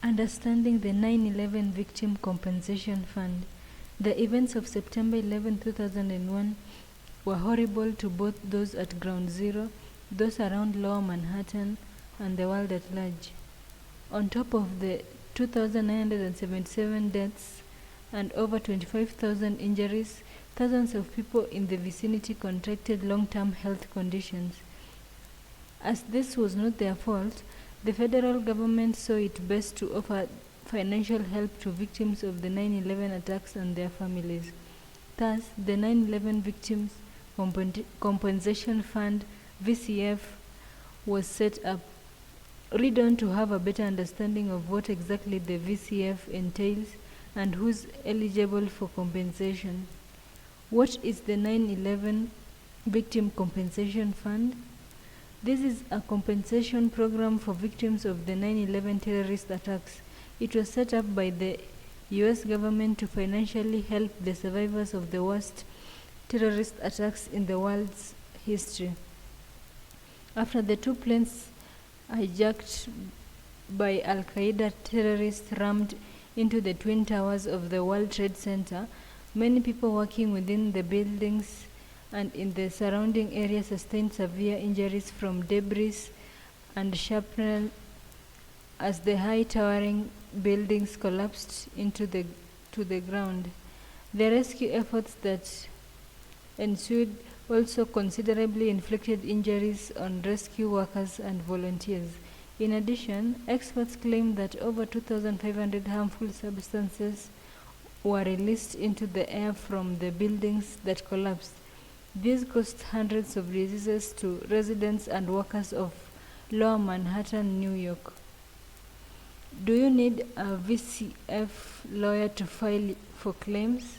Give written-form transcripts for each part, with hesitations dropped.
Understanding the 9/11 Victim Compensation Fund. The events of September 11, 2001 were horrible to both those at Ground Zero, those around Lower Manhattan, and the world at large. On top of the 2,977 deaths and over 25,000 injuries, thousands of people in the vicinity contracted long-term health conditions. As this was not their fault, the federal government saw it best to offer financial help to victims of the 9/11 attacks and their families. Thus, the 9/11 Victims Compensation Fund, VCF, was set up. Read on to have a better understanding of what exactly the VCF entails and who's eligible for compensation. What is the 9/11 Victim Compensation Fund? This is a compensation program for victims of the 9/11 terrorist attacks. It was set up by the US government to financially help the survivors of the worst terrorist attacks in the world's history. After the two planes hijacked by Al-Qaeda terrorists rammed into the Twin Towers of the World Trade Center, many people working within the buildings and in the surrounding area sustained severe injuries from debris and shrapnel as the high towering buildings collapsed to the ground. The rescue efforts that ensued also considerably inflicted injuries on rescue workers and volunteers. In addition, experts claim that over 2,500 harmful substances were released into the air from the buildings that collapsed. This caused hundreds of diseases to residents and workers of Lower Manhattan, New York. Do you need a VCF lawyer to file for claims?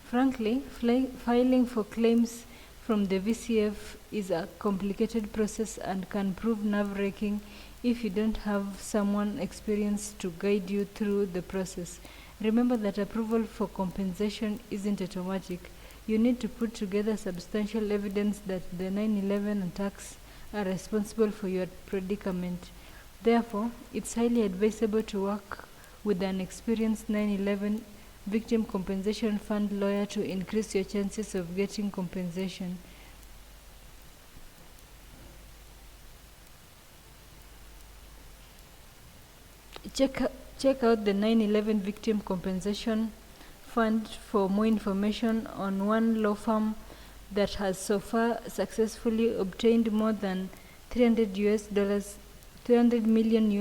Frankly, filing for claims from the VCF is a complicated process and can prove nerve-wracking if you don't have someone experienced to guide you through the process. Remember that approval for compensation isn't automatic. You need to put together substantial evidence that the 9/11 attacks are responsible for your predicament. Therefore, it's highly advisable to work with an experienced 9/11 Victim Compensation Fund lawyer to increase your chances of getting compensation. Check out the 9/11 Victim Compensation Fund for more information on one law firm that has so far successfully obtained more than $300 million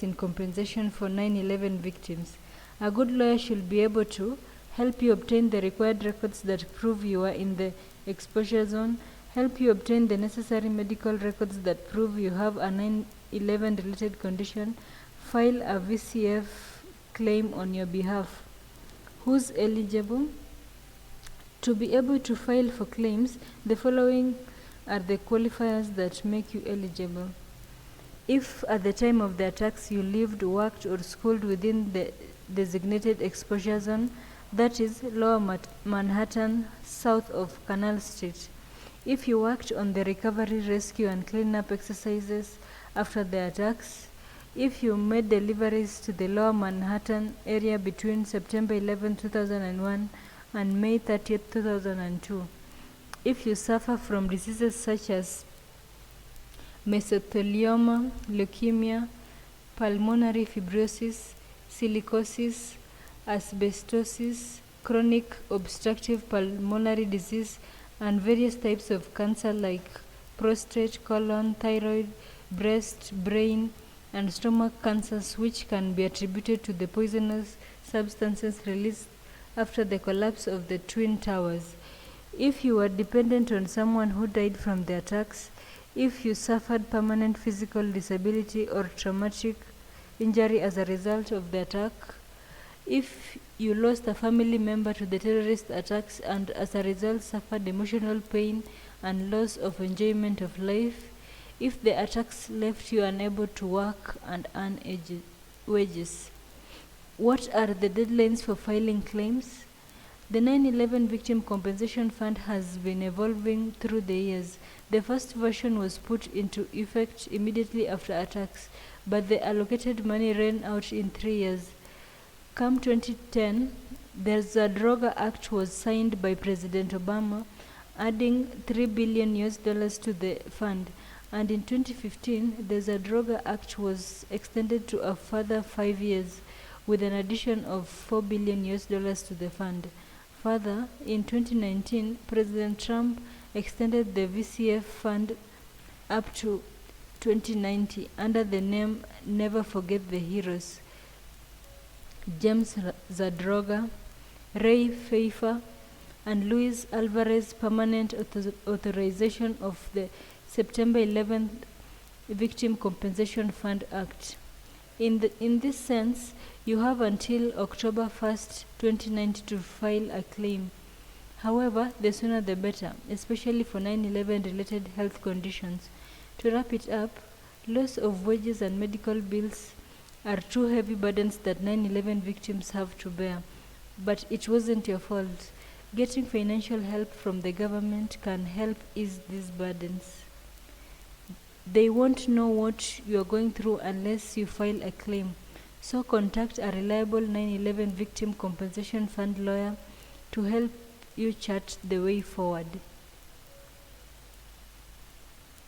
in compensation for 9/11 victims. A good lawyer should be able to help you obtain the required records that prove you are in the exposure zone, help you obtain the necessary medical records that prove you have a 9/11 related condition, file a VCF claim on your behalf. Who's eligible? To be able to file for claims, the following are the qualifiers that make you eligible. If at the time of the attacks you lived, worked, or schooled within the designated exposure zone, that is Lower Manhattan, south of Canal Street. If you worked on the recovery, rescue, and cleanup exercises after the attacks. If you made deliveries to the Lower Manhattan area between September 11, 2001 and May 30, 2002. If you suffer from diseases such as mesothelioma, leukemia, pulmonary fibrosis, silicosis, asbestosis, chronic obstructive pulmonary disease, and various types of cancer like prostate, colon, thyroid, breast, brain, and stomach cancers, which can be attributed to the poisonous substances released after the collapse of the Twin Towers. If you were dependent on someone who died from the attacks, if you suffered permanent physical disability or traumatic injury as a result of the attack, if you lost a family member to the terrorist attacks and as a result suffered emotional pain and loss of enjoyment of life, if the attacks left you unable to work and earn wages. What are the deadlines for filing claims? The 9/11 Victim Compensation Fund has been evolving through the years. The first version was put into effect immediately after attacks, but the allocated money ran out in 3 years. Come 2010, the Zadroga Act was signed by President Obama, adding $3 billion to the fund, and in 2015, the Zadroga Act was extended to a further 5 years, with an addition of $4 billion to the fund. Further, in 2019, President Trump extended the VCF fund up to 2090 under the name Never Forget the Heroes. James Zadroga, Ray Pfeiffer, and Luis Alvarez permanent authorization of the September 11th Victim Compensation Fund Act. In this sense, you have until October 1st, 2090 to file a claim. However, the sooner the better, especially for 9/11 related health conditions. To wrap it up, loss of wages and medical bills are two heavy burdens that 9/11 victims have to bear. But it wasn't your fault. Getting financial help from the government can help ease these burdens. They won't know what you're going through unless you file a claim. So contact a reliable 9/11 Victim Compensation Fund lawyer to help you chart the way forward.